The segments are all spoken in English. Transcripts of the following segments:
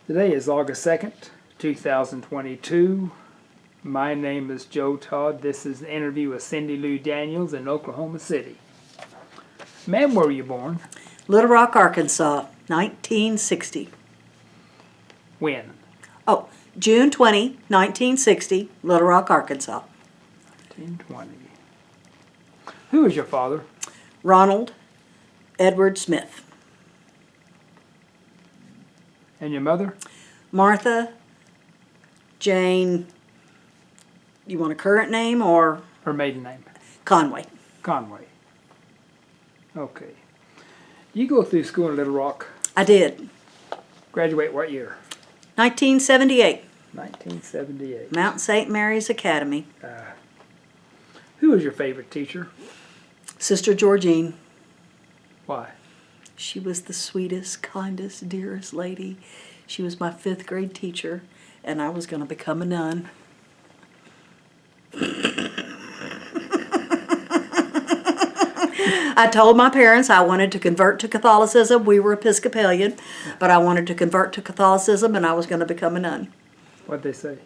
Today is August 2nd, 2022. My name is Joe Todd. This is an interview with Cyndi Lu Daniels in Oklahoma City. Ma'am, where were you born? Little Rock, Arkansas, 1960. When? Oh, June 20, 1960, Little Rock, Arkansas. 1920. Who is your father? Ronald Edward Smith. And your mother? Martha Jane, you want a current name or? Her maiden name? Conway. Conway. Okay. You go through school in Little Rock. I did. Graduate what year? 1978, 1978. Mount St. Mary's Academy. Who is your favorite teacher? Sister Georgine. Why? She was the sweetest, kindest, dearest lady. She was my 5th grade teacher, and I was going to become a nun. I told my parents I wanted to convert to Catholicism. We were Episcopalian, but I wanted to convert to Catholicism, and I was going to become a nun. What'd they say?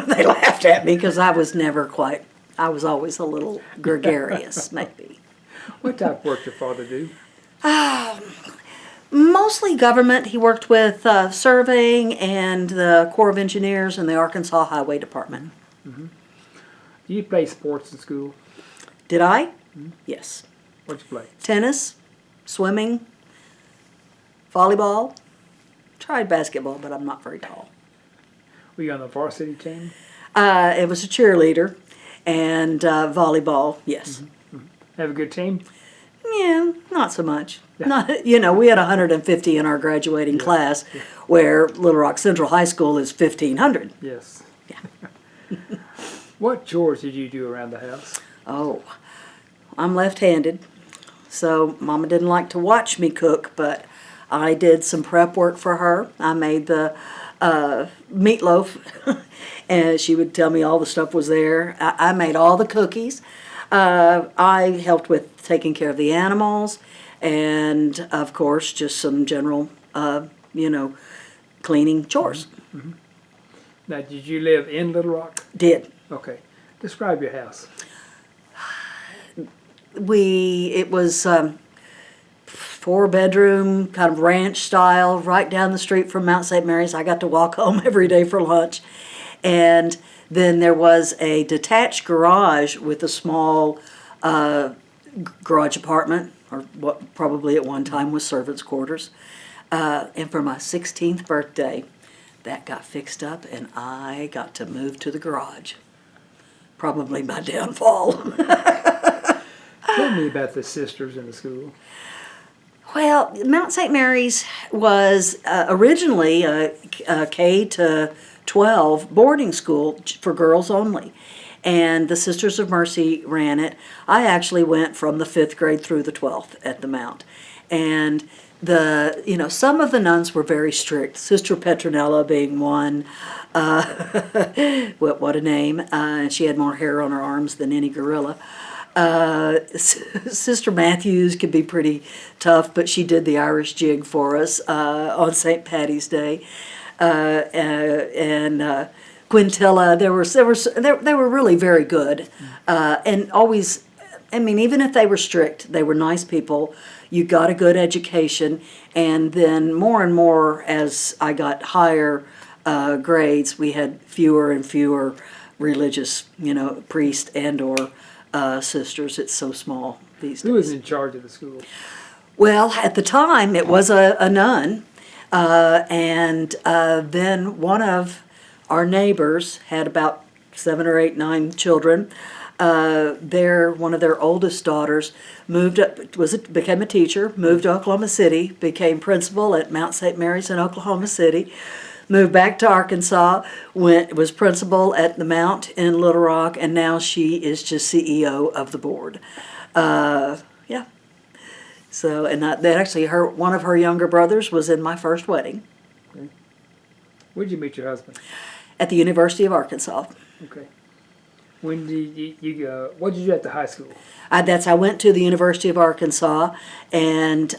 They laughed at me because I was never quite, I was always a little gregarious, maybe. What type of work did your father do? Mostly government. He worked with surveying and the Corps of Engineers and the Arkansas Highway Department. Mm-hmm. Do you play sports in school? Did I? Mm-hmm. Yes. What'd you play? Tennis, swimming, volleyball. Tried basketball, but I'm not very tall. Were you on the varsity team? It was a cheerleader and volleyball, yes. Mm-hmm. Mm-hmm. Have a good team? Yeah, not so much. Not, we had 150 in our graduating class, where Little Rock Central High School is 1,500. Yes. Yeah. What chores did you do around the house? Oh, I'm left-handed, so Mama didn't like to watch me cook, but I did some prep work for her. I made the meatloaf, and she would tell me all the stuff was there. I made all the cookies. I helped with taking care of the animals, and of course, just some general, cleaning chores. Mm-hmm. Now, did you live in Little Rock? Did. Okay. Describe your house. It was 4-bedroom, kind of ranch style, right down the street from Mount St. Mary's. I got to walk home every day for lunch. And then there was a detached garage with a small garage apartment, or what probably at one time was servants' quarters. And for my 16th birthday, that got fixed up, and I got to move to the garage. Probably my downfall. Tell me about the sisters in the school. Well, Mount St. Mary's was originally a K to 12 boarding school for girls only, and the Sisters of Mercy ran it. I actually went from the 5th grade through the 12th at the Mount, and some of the nuns were very strict. Sister Petronella being one. What a name! And she had more hair on her arms than any gorilla. Sister Matthews could be pretty tough, but she did the Irish jig for us on St. Patty's Day. And Quintilla, they were really very good, and always, even if they were strict, they were nice people. You got a good education, and then more and more as I got higher grades, we had fewer and fewer religious, priests and or sisters. It's so small these days. Who was in charge of the school? Well, at the time, it was a nun. And then one of our neighbors had about 7 or 8, 9 children. One of their oldest daughters moved up, became a teacher, moved to Oklahoma City, became principal at Mount St. Mary's in Oklahoma City, moved back to Arkansas, was principal at the Mount in Little Rock, and now she is just CEO of the board. Yeah. So, and that actually, one of her younger brothers was in my first wedding. Okay. Where'd you meet your husband? At the University of Arkansas. Okay. When did you what did you do at the high school? I went to the University of Arkansas, and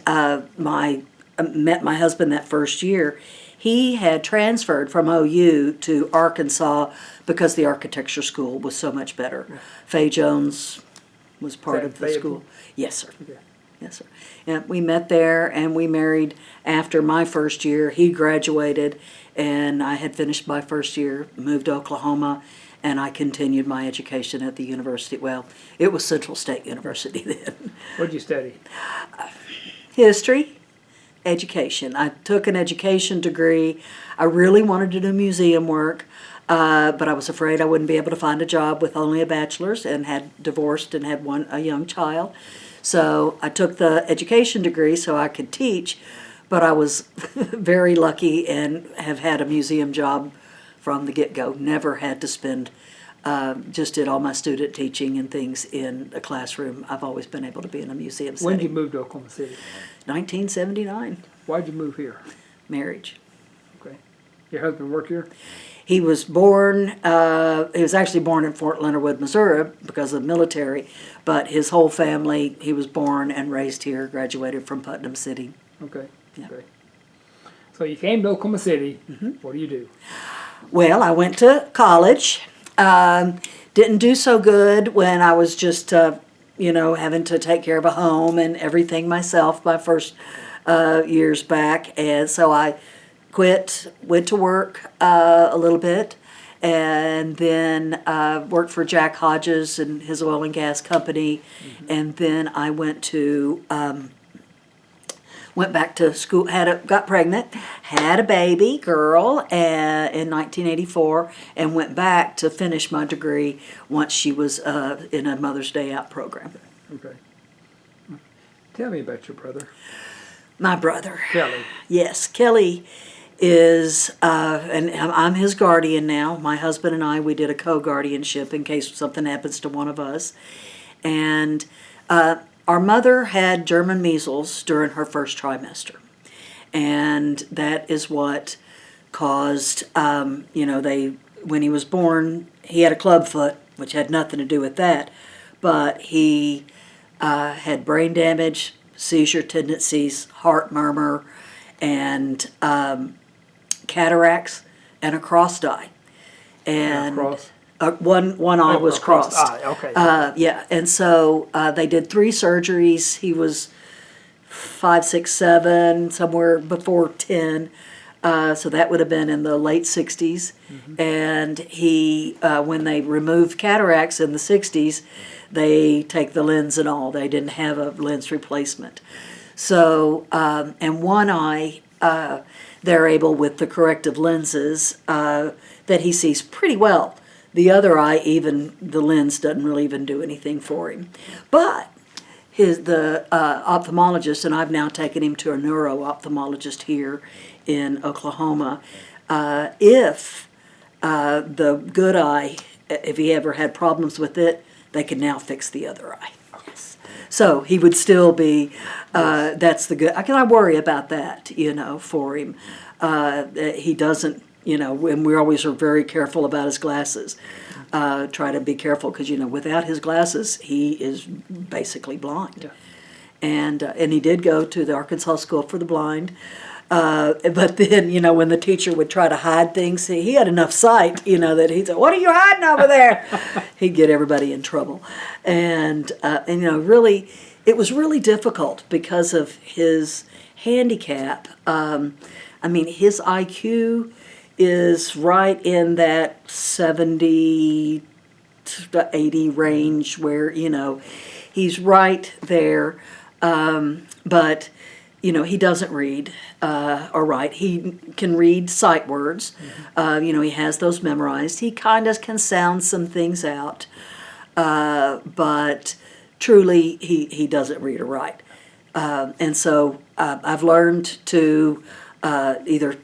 my met my husband that first year, he had transferred from OU to Arkansas because the architecture school was so much better. Faye Jones was part of the school. Yes, sir. Okay. Yes, sir. And we met there, and we married after my first year. He graduated, and I had finished my first year, moved to Oklahoma, and I continued my education at the university. Well, it was Central State University then. What did you study? History, education. I took an education degree. I really wanted to do museum work, but I was afraid I wouldn't be able to find a job with only a bachelor's, and had divorced and had a young child. So I took the education degree so I could teach, but I was very lucky and have had a museum job from the get-go. Never had to spend, just did all my student teaching and things in a classroom. I've always been able to be in a museum setting. When did you move to Oklahoma City? 1979. Why'd you move here? Marriage. Okay. Your husband work here? He was born, he was actually born in Fort Leonard Wood, Missouri because of the military, but his whole family, he was born and raised here, graduated from Putnam City. Okay. Yeah. Okay. So you came to Oklahoma City. What do you do? Well, I went to college. Didn't do so good when I was just, having to take care of a home and everything myself my first years back. And so I quit, went to work a little bit, and then worked for Jack Hodges and his oil and gas company. And then I went back to school, got pregnant, had a baby girl in 1984, and went back to finish my degree once she was in a Mother's Day Out program. Okay. Tell me about your brother. My brother. Kelly. Yes, Kelly is, and I'm his guardian now. My husband and I, we did a co-guardianship in case something happens to one of us. And our mother had German measles during her first trimester. And that is what caused, when he was born, he had a club foot, which had nothing to do with that. But he had brain damage, seizure tendencies, heart murmur, and cataracts, and a crossed eye. And one eye was crossed. Eye. Okay. Yeah, and so they did 3 surgeries. He was 5, 6, 7, somewhere before 10. So that would have been in the late 60s. And he, when they removed cataracts in the 60s, they take the lens and all. They didn't have a lens replacement. So, and one eye, they're able with the corrective lenses that he sees pretty well. The other eye, even the lens doesn't really even do anything for him. But the ophthalmologist, and I've now taken him to a neuro-ophthalmologist here in Oklahoma, if the good eye, if he ever had problems with it, they can now fix the other eye. Yes. So he would still be, that's the good, I worry about that, for him. He doesn't, and we always are very careful about his glasses. Try to be careful because, without his glasses, he is basically blind. Yeah. And he did go to the Arkansas School for the Blind. But then, when the teacher would try to hide things, he had enough sight, that he'd say, "What are you hiding over there?" He'd get everybody in trouble. And really, it was really difficult because of his handicap. His IQ is right in that 70 to 80 range where, he's right there. But he doesn't read or write. He can read sight words. He has those memorized. He kind of can sound some things out. But truly, he doesn't read or write. And so I've learned to either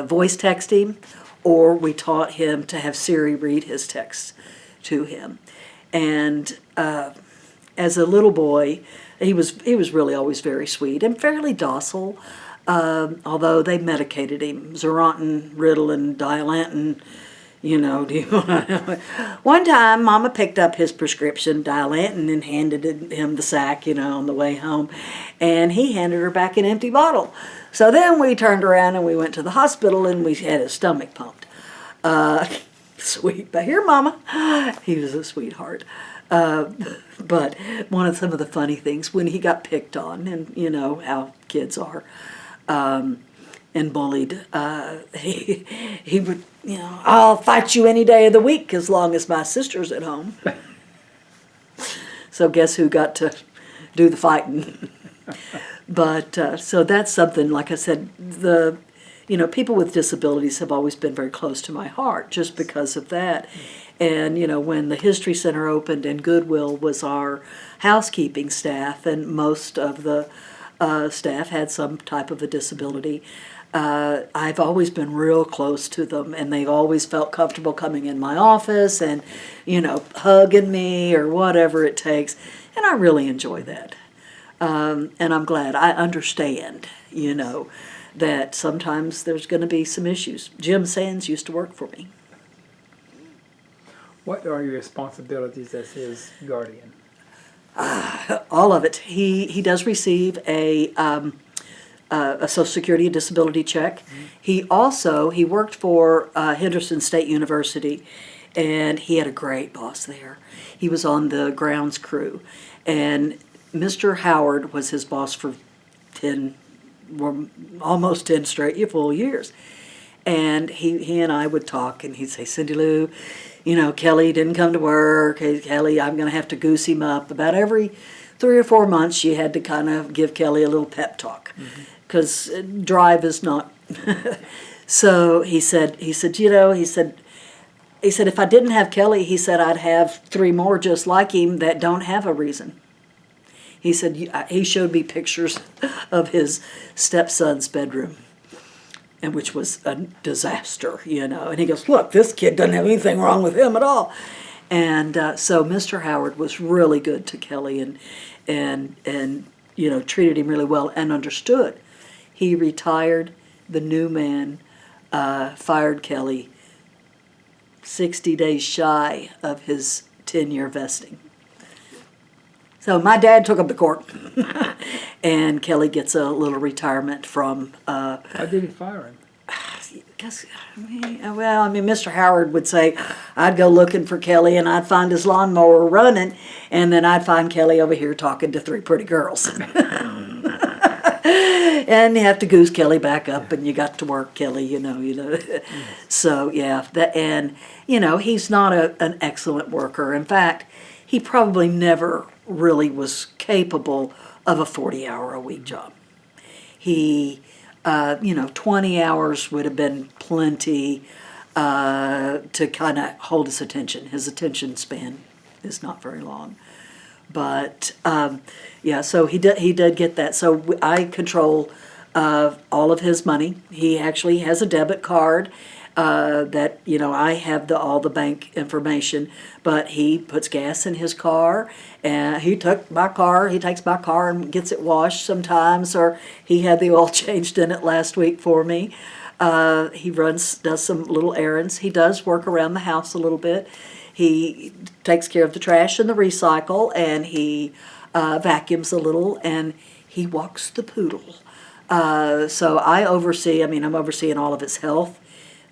voice text him, or we taught him to have Siri read his text to him. And as a little boy, he was really always very sweet and fairly docile, although they medicated him. Zerontin, Ritalin, Dilantin, You know, do you wanna... One time, Mama picked up his prescription, Dilantin, and handed him the sack, you know, on the way home. And he handed her back an empty bottle. So then we turned around and we went to the hospital and we had his stomach pumped. Sweet, but here, Mama. He was a sweetheart. But some of the funny things, when he got picked on, and you know how kids are, and bullied, he would, you know, I'll fight you any day of the week as long as my sister's at home. So guess who got to do the fighting? But so that's something, like I said, people with disabilities have always been very close to my heart just because of that. And, you know, when the History Center opened and Goodwill was our housekeeping staff, and most of the staff had some type of a disability, I've always been real close to them, and they've always felt comfortable coming in my office and, you know, hugging me or whatever it takes. And I really enjoy that. And I'm glad. I understand, you know, that sometimes there's going to be some issues. Jim Sands used to work for me. What are your responsibilities as his guardian? All of it. He does receive a Social Security and disability check. Mm-hmm. He worked for Henderson State University, and he had a great boss there. He was on the grounds crew, and Mr. Howard was his boss for almost 10 straight full years. And he and I would talk, and he'd say, Cyndi Lu, you know, Kelly didn't come to work. Hey, Kelly, I'm going to have to goose him up. About every 3 or 4 months, you had to kind of give Kelly a little pep talk, because drive is not. So he said, if I didn't have Kelly, he said, I'd have 3 more just like him that don't have a reason. He said, he showed me pictures of his stepson's bedroom, and which was a disaster, you know. And he goes, look, this kid doesn't have anything wrong with him at all. And so Mr. Howard was really good to Kelly and you know, treated him really well and understood. He retired. The new man fired Kelly 60 days shy of his 10-year vesting. So my dad took him to court, and Kelly gets a little retirement from... Why did he fire him? Mr. Howard would say, I'd go looking for Kelly, and I'd find his lawnmower running, and then I'd find Kelly over here talking to 3 pretty girls. And you have to goose Kelly back up, and you got to work Kelly, you know. So, yeah, and, you know, he's not an excellent worker. In fact, he probably never really was capable of a 40-hour-a-week job. He, 20 hours would have been plenty to kind of hold his attention. His attention span is not very long. But, so he did get that. So I control all of his money. He actually has a debit card. That, you know, I have all the bank information, but he puts gas in his car, and he takes my car and gets it washed sometimes, or he had the oil changed in it last week for me. He does some little errands. He does work around the house a little bit. He takes care of the trash and the recycle, and he vacuums a little, and he walks the poodle. So I'm overseeing all of his health.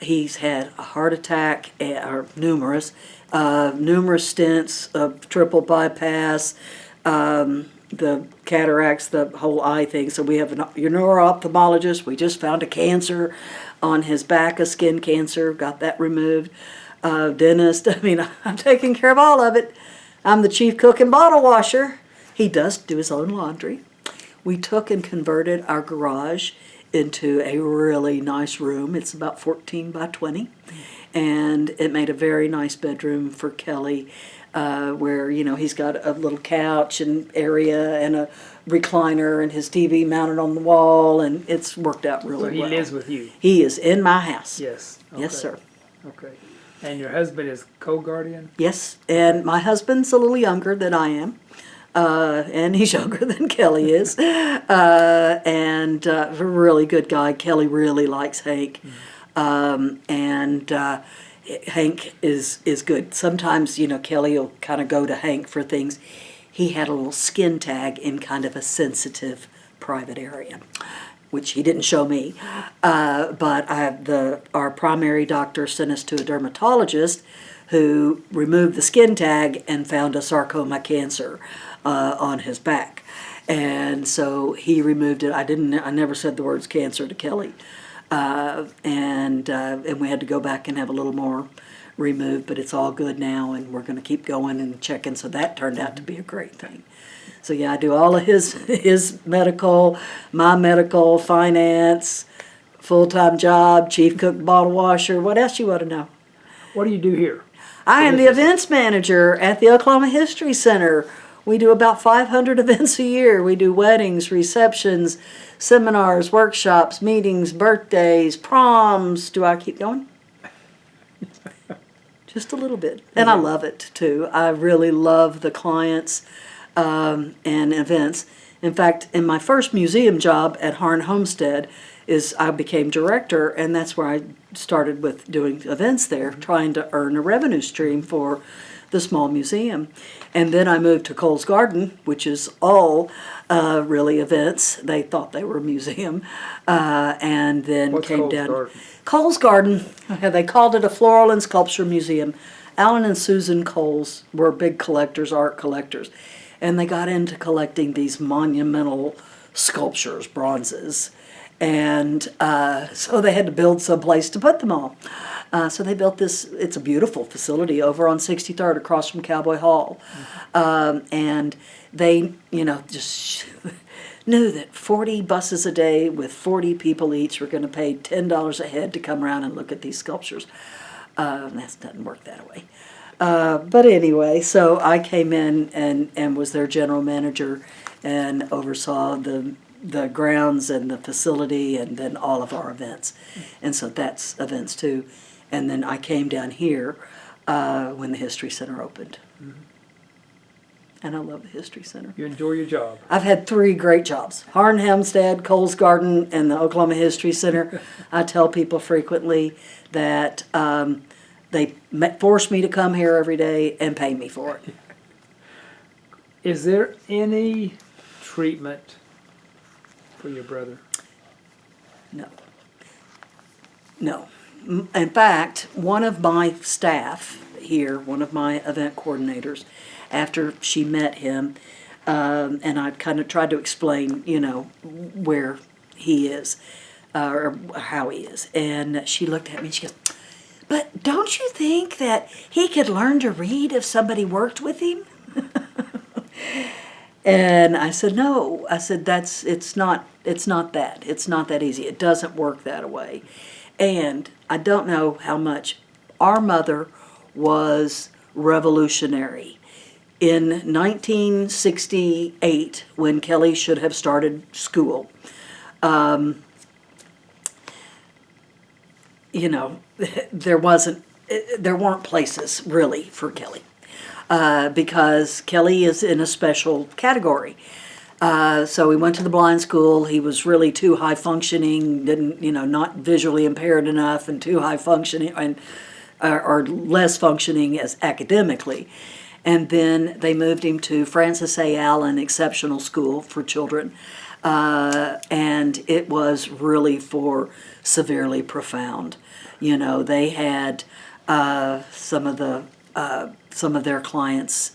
He's had a heart attack, or numerous stents, a triple bypass, the cataracts, the whole eye thing. So we have your neuro-ophthalmologist. We just found a cancer on his back, a skin cancer, got that removed. Dentist. I'm taking care of all of it. I'm the chief cook and bottle washer. He does do his own laundry. We took and converted our garage into a really nice room. It's about 14 by 20, and it made a very nice bedroom for Kelly, where, you know, he's got a little couch and area and a recliner and his TV mounted on the wall, and it's worked out really well. So he lives with you? He is in my house. Yes. Okay. Yes, sir. Okay. And your husband is co-guardian? Yes, and my husband's a little younger than I am. And he's younger than Kelly is, and a really good guy. Kelly really likes Hank, and Hank is good. Sometimes, Kelly will kind of go to Hank for things. He had a little skin tag in kind of a sensitive private area, which he didn't show me. But our primary doctor sent us to a dermatologist who removed the skin tag and found a sarcoma cancer on his back. And so he removed it. I never said the words cancer to Kelly. And we had to go back and have a little more removed, but it's all good now, and we're going to keep going and checking. So that turned out to be a great thing. So yeah, I do all of his medical, my medical, finance, full-time job, chief cook, bottle washer. What else you want to know? What do you do here? I am the events manager at the Oklahoma History Center. We do about 500 events a year. We do weddings, receptions, seminars, workshops, meetings, birthdays, proms. Do I keep going? Just a little bit. And I love it, too. I really love the clients and events. In fact, in my first museum job at Harn Homestead I became director, and that's where I started with doing events there, trying to earn a revenue stream for the small museum. And then I moved to Cole's Garden, which is all really events. They thought they were a museum. And then What's came Cole's down. Garden? Cole's Garden, they called it a floral and sculpture museum. Alan and Susan Coles were big collectors, art collectors. And they got into collecting these monumental sculptures, bronzes. And so they had to build some place to put them all. So they built this, it's a beautiful facility over on 63rd across from Cowboy Hall. And they, just knew that 40 buses a day with 40 people each were going to pay $10 a head to come around and look at these sculptures. That doesn't work that way. But anyway, so I came in and was their general manager and oversaw the grounds and the facility and then all of our events. And so that's events too. And then I came down here when the History Center opened. Mm-hmm. And I love the History Center. You enjoy your job. I've had 3 great jobs. Harn Homestead, Cole's Garden, and the Oklahoma History Center. I tell people frequently that they force me to come here every day and pay me for it. Is there any treatment for your brother? No. In fact, one of my staff here, one of my event coordinators, after she met him, and I kind of tried to explain, where he is, or how he is, and she looked at me and she goes, "But don't you think that he could learn to read if somebody worked with him?" And I said, "No." I said, it's not that. It's not that easy. It doesn't work that way. And I don't know how much our mother was revolutionary. In 1968, when Kelly should have started school, there weren't places really for Kelly. Because Kelly is in a special category. So he went to the blind school. He was really too high functioning, not visually impaired enough, and too high functioning, or less functioning as academically. And then they moved him to Francis A. Allen Exceptional School for Children. And it was really for severely profound. They had some of their clients,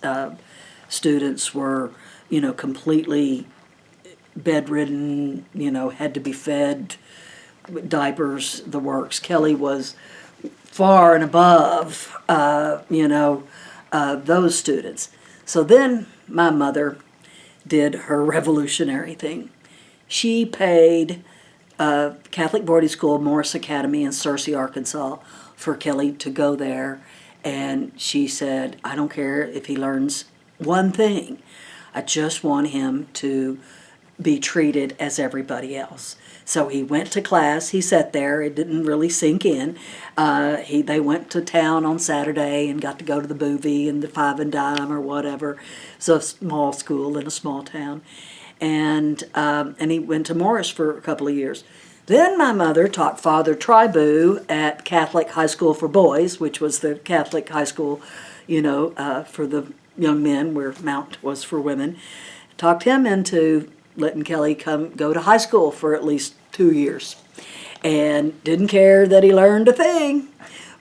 students were, completely bedridden, had to be fed, diapers, the works. Kelly was far and above, those students. So then my mother did her revolutionary thing. She paid Catholic boarding school, Morris Academy in Searcy, Arkansas, for Kelly to go there. And she said, "I don't care if he learns one thing. I just want him to be treated as everybody else." So he went to class. He sat there. It didn't really sink in. They went to town on Saturday and got to go to the movie and the Five and Dime or whatever. So a small school in a small town. And he went to Morris for a couple of years. Then my mother taught Father Tribu at Catholic High School for Boys, which was the Catholic high school, for the young men, where Mount was for women. Talked him into letting Kelly go to high school for at least 2 years. And didn't care that he learned a thing.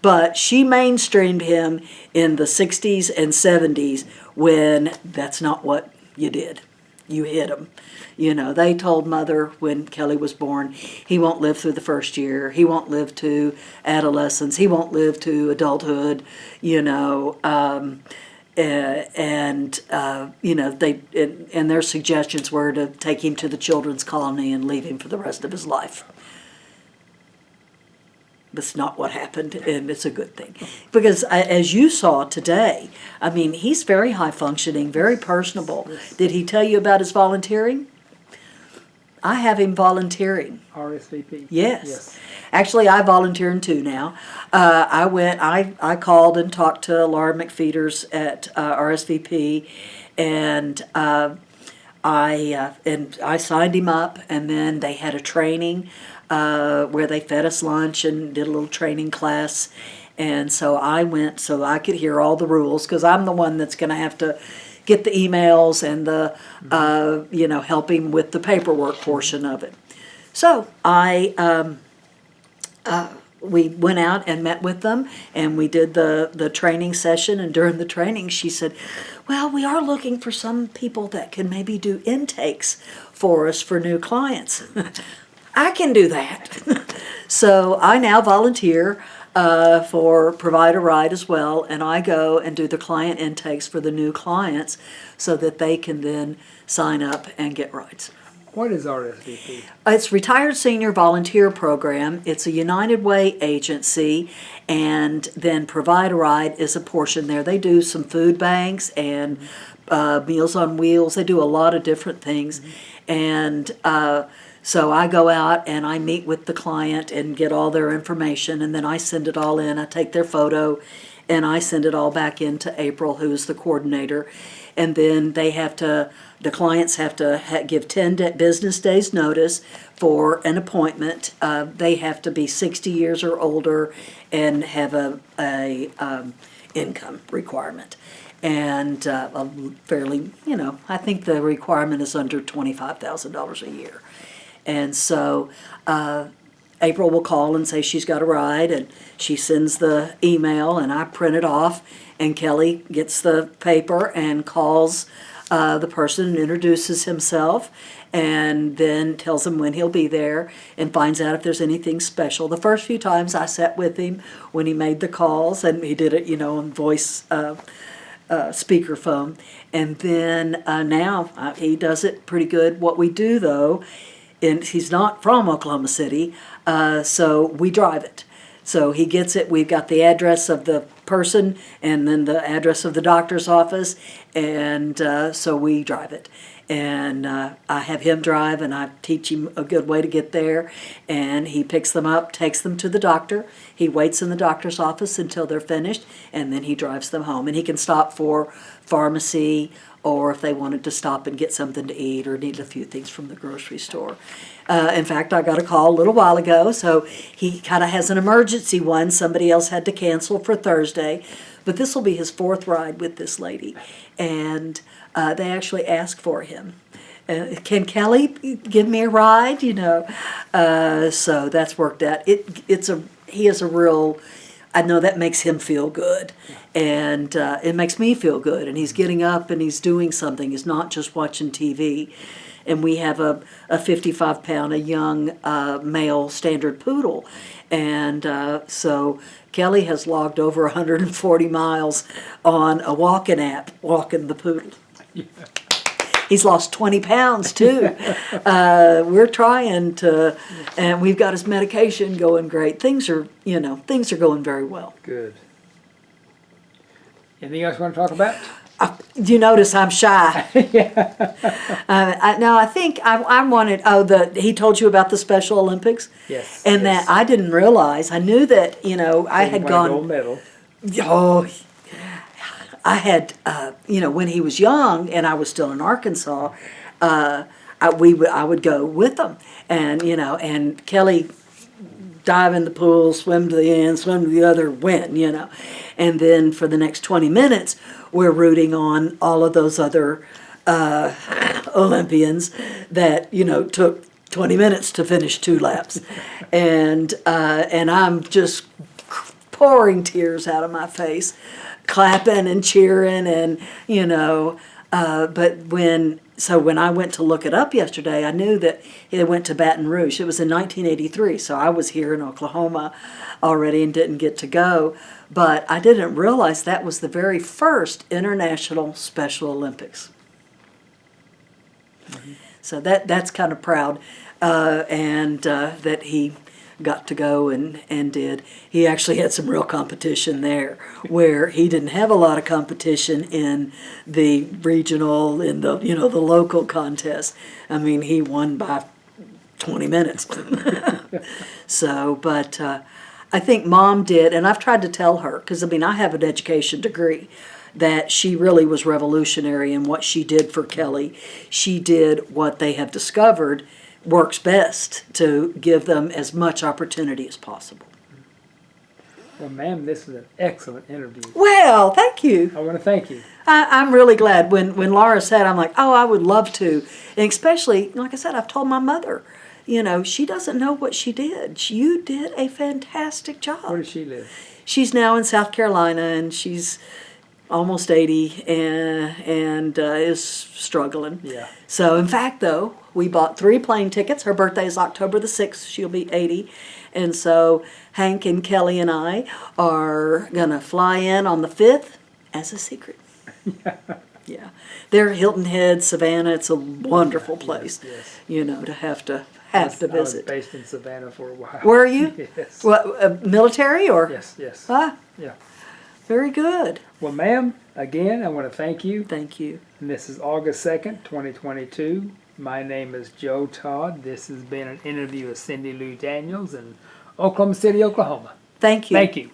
But she mainstreamed him in the 60s and 70s when that's not what you did. You hit him. They told Mother when Kelly was born, he won't live through the first year. He won't live to adolescence. He won't live to adulthood. Their suggestions were to take him to the children's colony and leave him for the rest of his life. That's not what happened, and it's a good thing. Because as you saw today, he's very high functioning, very personable. Did he tell you about his volunteering? I have him volunteering. RSVP. Yes. Actually, I volunteer too now. I called and talked to Laura McFeeters at RSVP, and I signed him up, and then they had a training where they fed us lunch and did a little training class. And so I went so I could hear all the rules, because I'm the one that's going to have to get the emails and the, help him with the paperwork portion of it. So we went out and met with them, and we did the training session. And during the training, she said, well, we are looking for some people that can maybe do intakes for us for new clients. I can do that. So I now volunteer for Provide a Ride as well, and I go and do the client intakes for the new clients so that they can then sign up and get rides. What is RSVP? It's Retired Senior Volunteer Program. It's a United Way agency, and then Provide a Ride is a portion there. They do some food banks and Meals on Wheels. They do a lot of different things, and so I go out and I meet with the client and get all their information, and then I send it all in. I take their photo and I send it all back in to April, who's the coordinator. And then the clients have to give 10 business days notice for an appointment. They have to be 60 years or older and have a income requirement. And fairly, I think the requirement is under $25,000 a year. And so April will call and say she's got a ride, and she sends the email, and I print it off, and Kelly gets the paper and calls the person and introduces himself, and then tells him when he'll be there and finds out if there's anything special. The first few times I sat with him when he made the calls, and he did it, on voice speakerphone. And then now he does it pretty good. What we do, though, and he's not from Oklahoma City, so we drive it. So he gets it. We've got the address of the person and then the address of the doctor's office, and so we drive it. And I have him drive, and I teach him a good way to get there, and he picks them up, takes them to the doctor. He waits in the doctor's office until they're finished, and then he drives them home. And he can stop for pharmacy, or if they wanted to stop and get something to eat or need a few things from the grocery store. In fact, I got a call a little while ago, so he kind of has an emergency one. Somebody else had to cancel for Thursday, but this will be his 4th ride with this lady, and they actually asked for him. Can Kelly give me a ride? So that's worked out. He is a real. I know that makes him feel good, and it makes me feel good. And he's getting up and he's doing something. He's not just watching TV. And we have a 55-pound, a young male standard poodle. And so Kelly has logged over 140 miles on a walking app, walking the poodle. Yeah. He's lost 20 pounds, too. We're trying to, and we've got his medication going great. Things are going very well. Good. Anything else you want to talk about? You notice I'm shy. Yeah. I think I wanted, he told you about the Special Olympics? Yes. And yes. that I didn't realize. I knew that, I had gone. Gold medal. Oh, I had, when he was young and I was still in Arkansas, I I would go with them, and and Kelly dive in the pool, swim to the end, swim to the other, win, and then for the next 20 minutes we're rooting on all of those other Olympians that took 20 minutes to finish 2 laps, and I'm just pouring tears out of my face, clapping and cheering, and but when I went to look it up yesterday, I knew that it went to Baton Rouge. It was in 1983, so I was here in Oklahoma already and didn't get to go. But I didn't realize that was the very first International Special Olympics. Mm-hmm. So that's kind of proud, and that he got to go and did. He actually had some real competition there, where he didn't have a lot of competition in the regional, in the the local contest. I mean, he won by 20 minutes. So, but I think Mom did, and I've tried to tell her, because I have an education degree, that she really was revolutionary in what she did for Kelly. She did what they have discovered works best, to give them as much opportunity as possible. Well, ma'am, this is an excellent interview. Well, thank you. I want to thank you. I'm really glad. When Laura said, I'm like, oh, I would love to. And especially, like I said, I've told my mother, she doesn't know what she did. You did a fantastic job. Where does she live? She's now in South Carolina, and she's almost 80 and is struggling. Yeah. So, in fact, though, we bought 3 plane tickets. Her birthday is October the 6th. She'll be 80. And so Hank and Kelly and I are going to fly in on the 5th as a secret. Yeah. They're Hilton Head, Savannah. It's a wonderful place, yes. To have to visit. I was based in Savannah for a while. Were you? Yes. What, military or? Yes. Ah, yeah. very good. Well, ma'am, again, I want to thank you. Thank you. And this is August 2nd, 2022. My name is Joe Todd. This has been an interview with Cyndi Lu Daniels in Oklahoma City, Oklahoma. Thank you. Thank you.